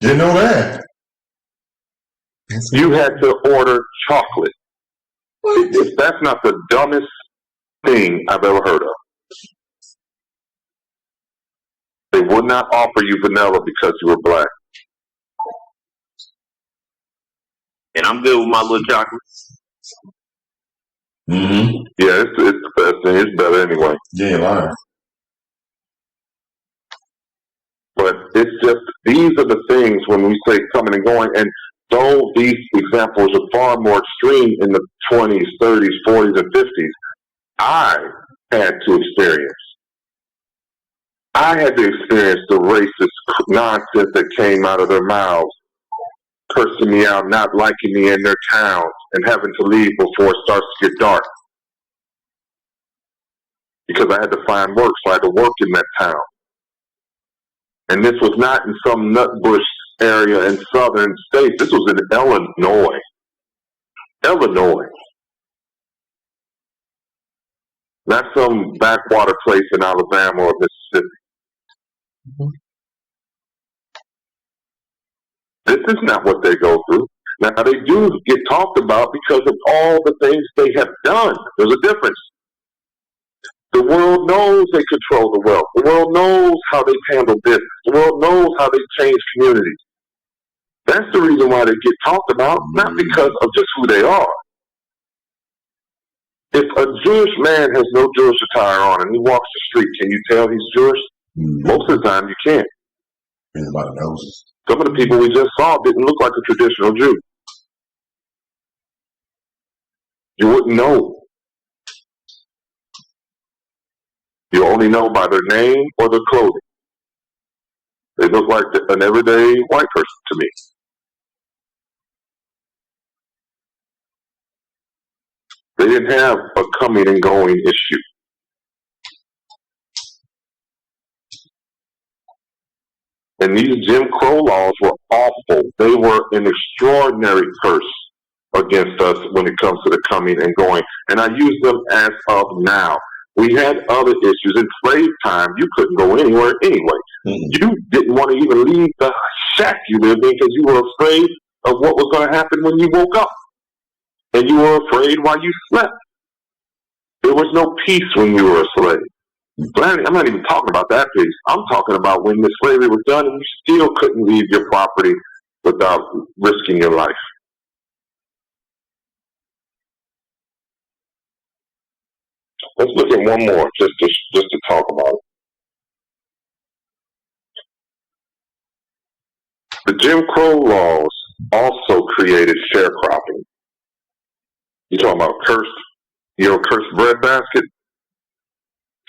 Didn't know that. You had to order chocolate. That's not the dumbest thing I've ever heard of. They would not offer you vanilla because you were black. And I'm good with my little chocolate. Mm-hmm. Yeah, it's the best thing. It's better anyway. Yeah, you're lying. But it's just, these are the things when we say coming and going, and though these examples are far more extreme in the 20s, 30s, 40s, and 50s, I had to experience the racist nonsense that came out of their mouths, cursing me out, not liking me in their towns, and having to leave before it starts to get dark. Because I had to find work, so I had to work in that town. And this was not in some nutbush area in southern states. This was in Illinois. Not some backwater place in Alabama or Mississippi. Mm-hmm. This is not what they go through. Now, they do get talked about because of all the things they have done. There's a difference. The world knows they control the wealth. The world knows how they handle business. The world knows how they change communities. That's the reason why they get talked about, not because of just who they are. If a Jewish man has no Jewish attire on and he walks the street, can you tell he's Jewish? Most of the time you can't. Everybody knows. Some of the people we just saw didn't look like a traditional Jew. You wouldn't know. You only know by their name or their clothing. They look like an everyday white person to me. They didn't have a coming and going issue. And these Jim Crow laws were awful. They were an extraordinary curse against us when it comes to the coming and going. And I use them as of now. We had other issues. In slave time, you couldn't go anywhere anyway. You didn't want to even leave the shack you lived in because you were afraid of what was going to happen when you woke up. And you were afraid while you slept. There was no peace when you were a slave. But I'm not even talking about that piece. I'm talking about when the slavery was done and you still couldn't leave your property without risking your life. Let's look at one more just to talk about it. The Jim Crow laws also created sharecropping. You talking about cursed breadbasket?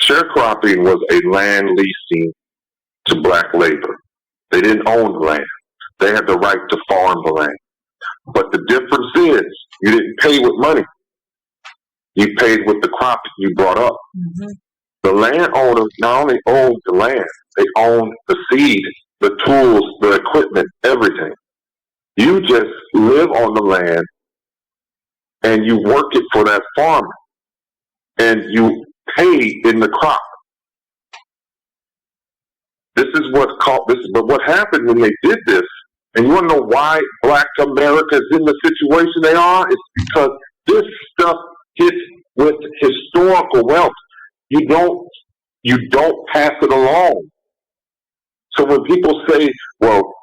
Sharecropping was a land leasing to black labor. They didn't own the land. They had the right to farm the land. But the difference is, you didn't pay with money. You paid with the crop that you brought up. Mm-hmm. The landowners not only owned the land, they owned the seed, the tools, the equipment, everything. You just live on the land and you work it for that farmer. And you pay in the crop. This is what's called this. But what happened when they did this, and you want to know why Black America is in the situation they are? It's because this stuff hits with historical wealth. You don't pass it along. So when people say, "Well,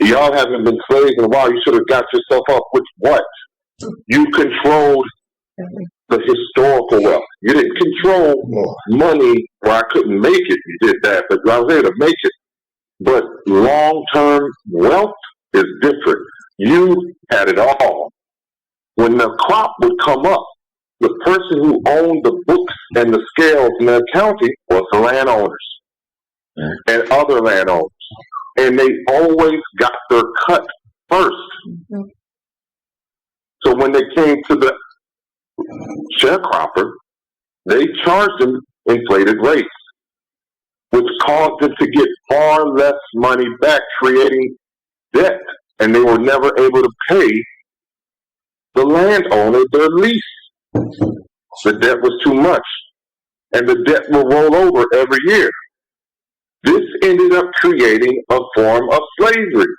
y'all haven't been slaves in a while, you should have got yourself up," with what? You controlled the historical wealth. You didn't control money where I couldn't make it. You did that, but I was able to make it. But long-term wealth is different. You had it all. When the crop would come up, the person who owned the books and the scales and the accounting was the landowners and other landowners. And they always got their cut first. So when they came to the sharecropper, they charged them inflated rates, which caused them to get far less money back, creating debt, and they were never able to pay the landowner their lease. The debt was too much, and the debt will roll over every year. This ended up creating a form of slavery.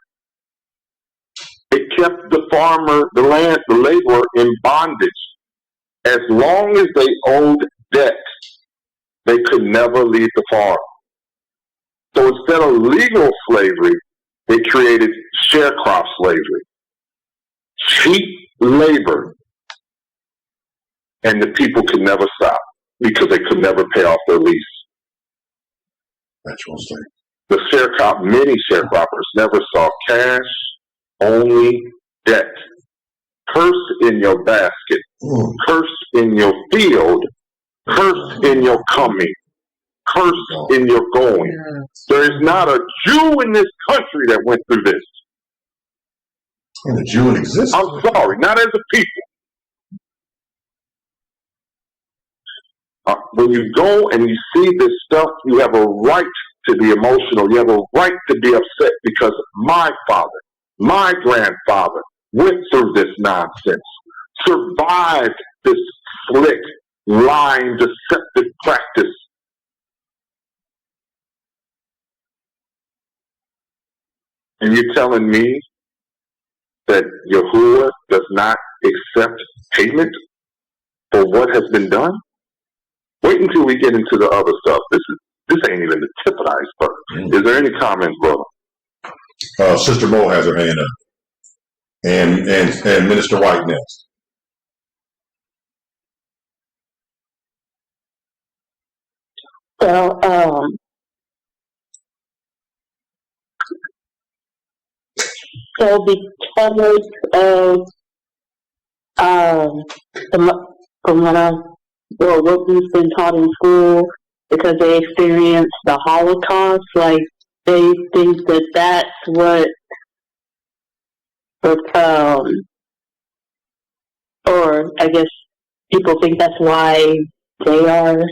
It kept the farmer, the laborer in bondage. As long as they owed debt, they could never leave the farm. So instead of legal slavery, they created sharecrop slavery. Cheap labor. And the people could never stop because they could never pay off their lease. That's what The many sharecroppers never saw cash, only debt. Cursed in your basket, cursed in your field, cursed in your coming, cursed in your going. There is not a Jew in this country that went through this. And the Jew in existence. I'm sorry, not as a people. When you go and you see this stuff, you have a right to be emotional. You have a right to be upset because my father, my grandfather went through this nonsense, survived this slick, lying, deceptive practice. And you're telling me that Yahuwah does not accept payment for what has been done? Wait until we get into the other stuff. This ain't even the tip of the iceberg. Is there any comments, brother? Sister Mo has her hand up. And Minister White next. Well, so because of what we've been taught in school, because they experienced the Holocaust, like they think that that's what, or I guess people think that's why they are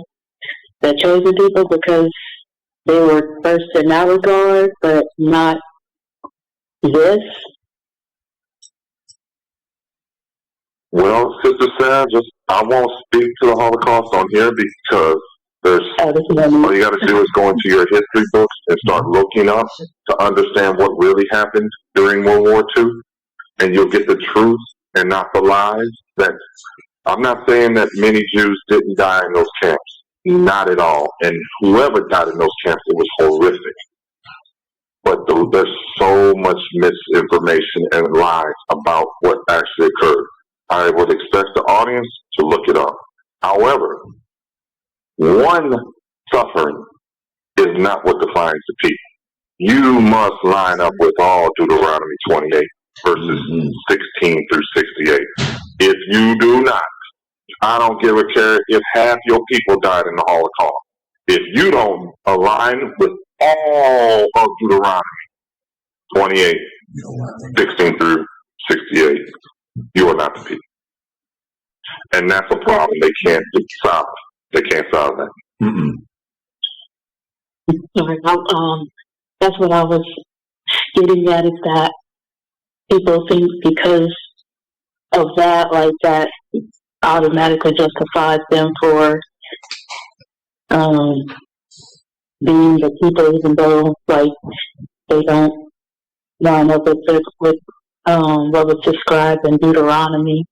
the chosen people, because they were first in that regard, but not this. Well, Sister Sarah, I won't speak to the Holocaust on here because all you got to do is go into your history books and start looking up to understand what really happened during World War II, and you'll get the truth and not the lies. That I'm not saying that many Jews didn't die in those camps, not at all. And whoever died in those camps, it was horrific. But there's so much misinformation and lies about what actually occurred. I would expect the audience to look it up. However, one suffering is not what defines the people. You must line up with all Deuteronomy 28, verses 16 through 68. If you do not, I don't give a care if half your people died in the Holocaust. If you don't align with all of Deuteronomy 28, 16 through 68, you are not the people. And that's a problem they can't solve. They can't solve that. Sorry, that's what I was getting at, is that people think because of that, like that automatically justifies them for being the people, even though like they don't line up with what was described in Deuteronomy.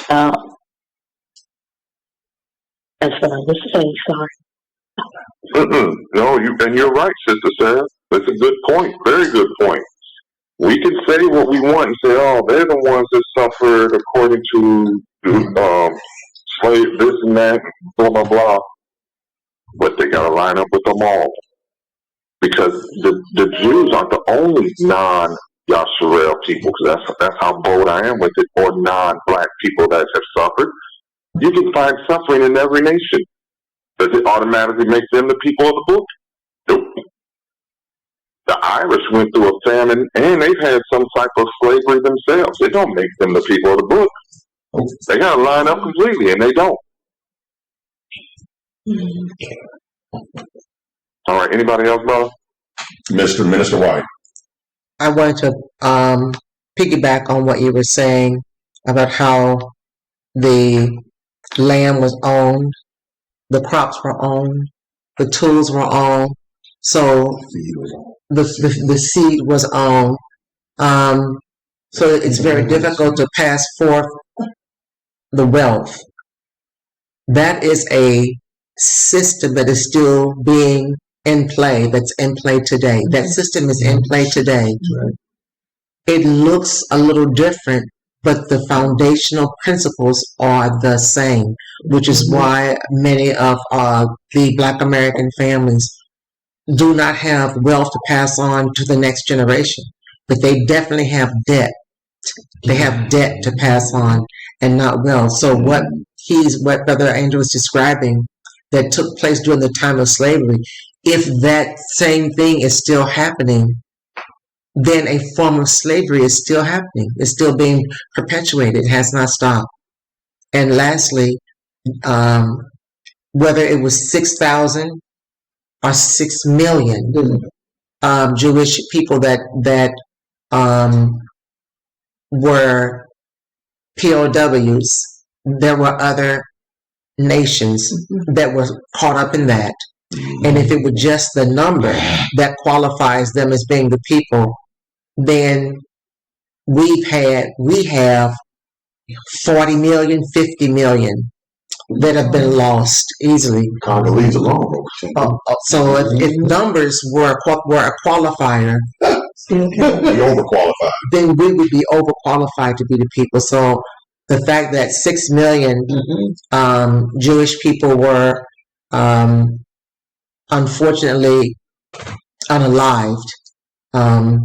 As what I was saying, sorry. No, you're right, Sister Sarah. That's a good point. Very good point. We can say what we want and say, oh, they're the ones that suffered according to slave this and that, blah, blah, blah. But they got to line up with them all. Because the Jews aren't the only non-Yashar people, because that's how bold I am with it, or non-black people that have suffered. You can find suffering in every nation. Does it automatically make them the people of the book? Nope. The Irish went through a famine, and they've had some type of slavery themselves. They don't make them the people of the book. They got to line up completely, and they don't. All right, anybody else, brother? Mr. Minister White. I wanted to piggyback on what you were saying about how the land was owned, the crops were owned, the tools were owned, so the seed was owned. So it's very difficult to pass forth the wealth. That is a system that is still being in play, that's in play today. That system is in play today. It looks a little different, but the foundational principles are the same, which is why many of the Black American families do not have wealth to pass on to the next generation, but they definitely have debt. They have debt to pass on and not wealth. So what Brother Angel was describing that took place during the time of slavery, if that same thing is still happening, then a form of slavery is still happening. It's still being perpetuated. It has not stopped. And lastly, whether it was 6,000 or 6 million Jewish people that were POWs, there were other nations that were caught up in that. And if it were just the number that qualifies them as being the people, then we have 40 million, 50 million that have been lost easily. Congolese alone. So if numbers were a qualifier, We overqualified. then we would be overqualified to be the people. So the fact that 6 million Jewish people were unfortunately unalived, does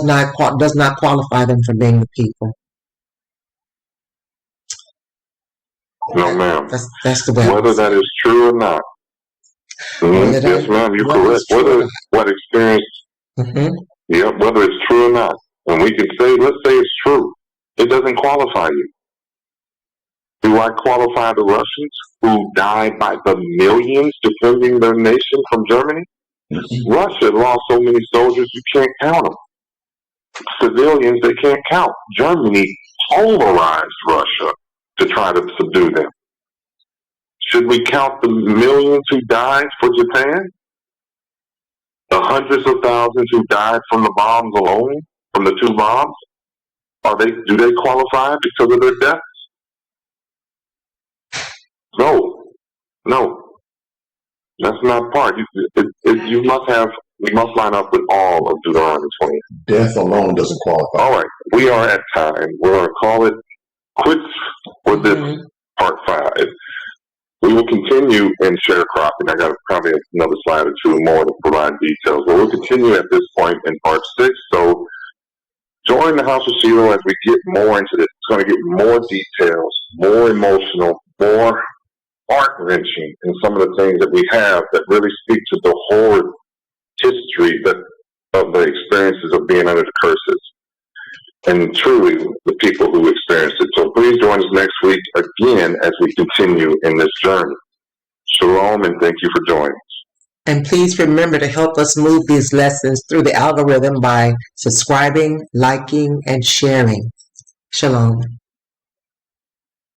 not qualify them for being the people. No, ma'am. That's the way. Whether that is true or not. Yes, ma'am, you're correct. What experience, yeah, whether it's true or not. And we can say, let's say it's true. It doesn't qualify you. Do I qualify the Russians who died by the millions defending their nation from Germany? Russia lost so many soldiers you can't count them. Civilians they can't count. Germany polarized Russia to try to subdue them. Should we count the millions who died for Japan? The hundreds of thousands who died from the bombs alone, from the 2 bombs? Do they qualify because of their deaths? No. That's not part. You must line up with all of Deuteronomy 20. Death alone doesn't qualify. All right, we are at time. We're going to call it quits for this part 5. We will continue in sharecropping. I got probably another slide or 2 more to provide details, but we'll continue at this point in part 6. So join the House of Shiloh as we get more into this. It's going to get more details, more emotional, more heart-wrenching in some of the things that we have that really speak to the horrid history of the experiences of being under the curses. And truly the people who experienced it. So please join us next week again as we continue in this journey. Shalom, and thank you for joining us. And please remember to help us move these lessons through the algorithm by subscribing, liking, and sharing. Shalom.